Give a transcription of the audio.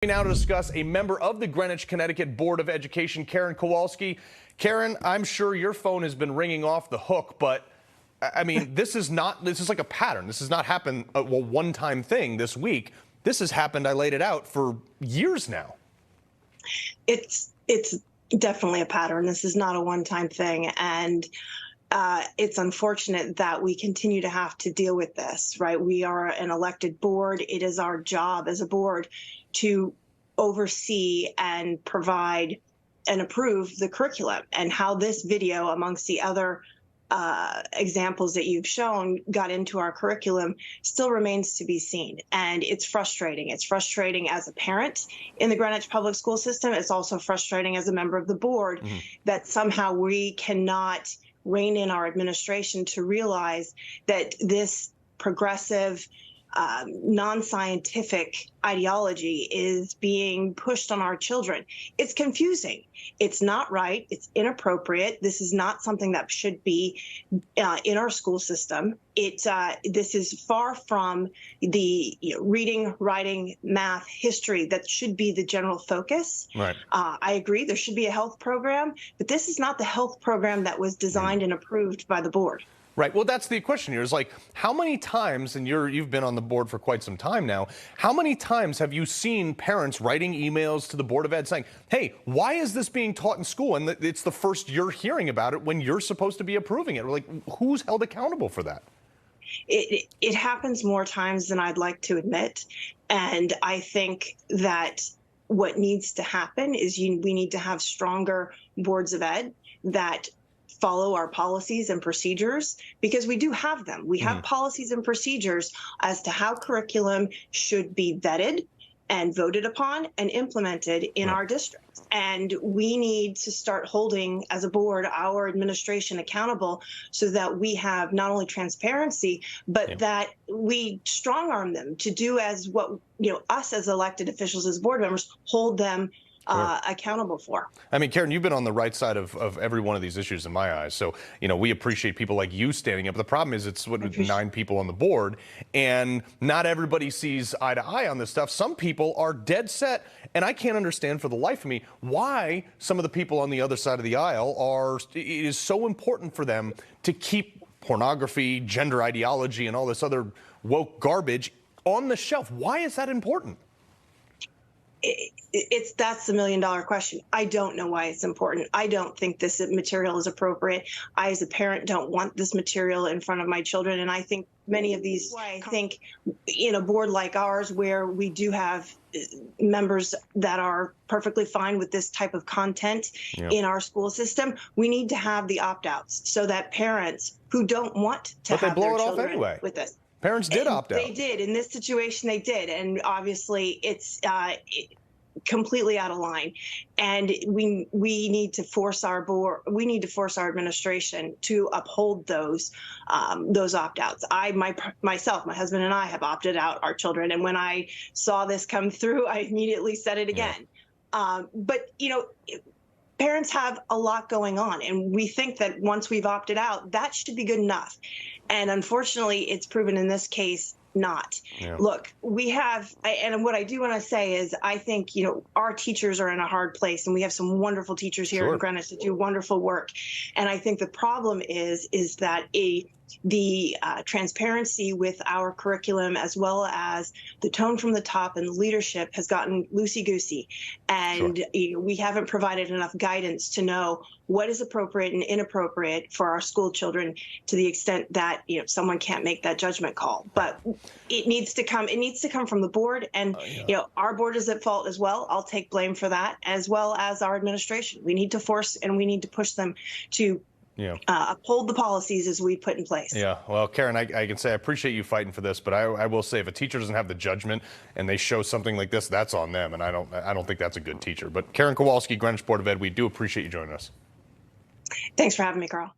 Now to discuss a member of the Greenwich, Connecticut Board of Education, Kowalski. Karen, I'm sure your phone has been ringing off the hook, but I mean, this is like a pattern. This has not happened a one-time thing this week. This has happened, I laid it out, for years now. It's definitely a pattern. This is not a one-time thing. And it's unfortunate that we continue to have to deal with this, right? We are an elected board. It is our job as a board to oversee and provide and approve the curriculum. And how this video, amongst the other examples that you've shown, got into our curriculum still remains to be seen. And it's frustrating. It's frustrating as a parent in the Greenwich public school system. It's also frustrating as a member of the board that somehow we cannot rein in our administration to realize that this progressive, non-scientific ideology is being pushed on our children. It's confusing. It's not right. It's inappropriate. This is not something that should be in our school system. This is far from the reading, writing, math, history that should be the general focus. Right. I agree. There should be a health program, but this is not the health program that was designed and approved by the board. Right. Well, that's the question here is like, how many times, and you've been on the board for quite some time now, how many times have you seen parents writing emails to the Board of Ed saying, hey, why is this being taught in school? And it's the first you're hearing about it when you're supposed to be approving it. We're like, who's held accountable for that? It happens more times than I'd like to admit. And I think that what needs to happen is we need to have stronger boards of ed that follow our policies and procedures, because we do have them. We have policies and procedures as to how curriculum should be vetted and voted upon and implemented in our districts. And we need to start holding, as a board, our administration accountable so that we have not only transparency, but that we strong arm them to do as what, us as elected officials, as board members, hold them accountable for. I mean, Karen, you've been on the right side of every one of these issues in my eyes. So, we appreciate people like you standing up. The problem is it's 9 people on the board, and not everybody sees eye to eye on this stuff. Some people are dead set, and I can't understand for the life of me why some of the people on the other side of the aisle it is so important for them to keep pornography, gender ideology, and all this other woke garbage on the shelf. Why is that important? That's the million-dollar question. I don't know why it's important. I don't think this material is appropriate. I, as a parent, don't want this material in front of my children. And I think many of these, I think in a board like ours, where we do have members that are perfectly fine with this type of content in our school system, we need to have the opt-outs so that parents who don't want to have their children with this. Parents did opt out. They did. In this situation, they did. And obviously, it's completely out of line. And we need to force our board, we need to force our administration to uphold those opt-outs. Myself, my husband and I have opted out our children. And when I saw this come through, I immediately said it again. But, parents have a lot going on, and we think that once we've opted out, that should be good enough. And unfortunately, it's proven in this case not. Look, we have, and what I do want to say is I think, our teachers are in a hard place, and we have some wonderful teachers here in Greenwich that do wonderful work. And I think the problem is that the transparency with our curriculum, as well as the tone from the top and the leadership, has gotten loosey-goosey. And we haven't provided enough guidance to know what is appropriate and inappropriate for our school children, to the extent that someone can't make that judgment call. But it needs to come. It needs to come from the board, and our board is at fault as well. I'll take blame for that, as well as our administration. We need to force and we need to push them to uphold the policies as we put in place. Yeah, well, Karen, I can say I appreciate you fighting for this, but I will say if a teacher doesn't have the judgment and they show something like this, that's on them, and I don't think that's a good teacher. But Karen Kowalski, Greenwich Board of Ed, we do appreciate you joining us. Thanks for having me, Carl.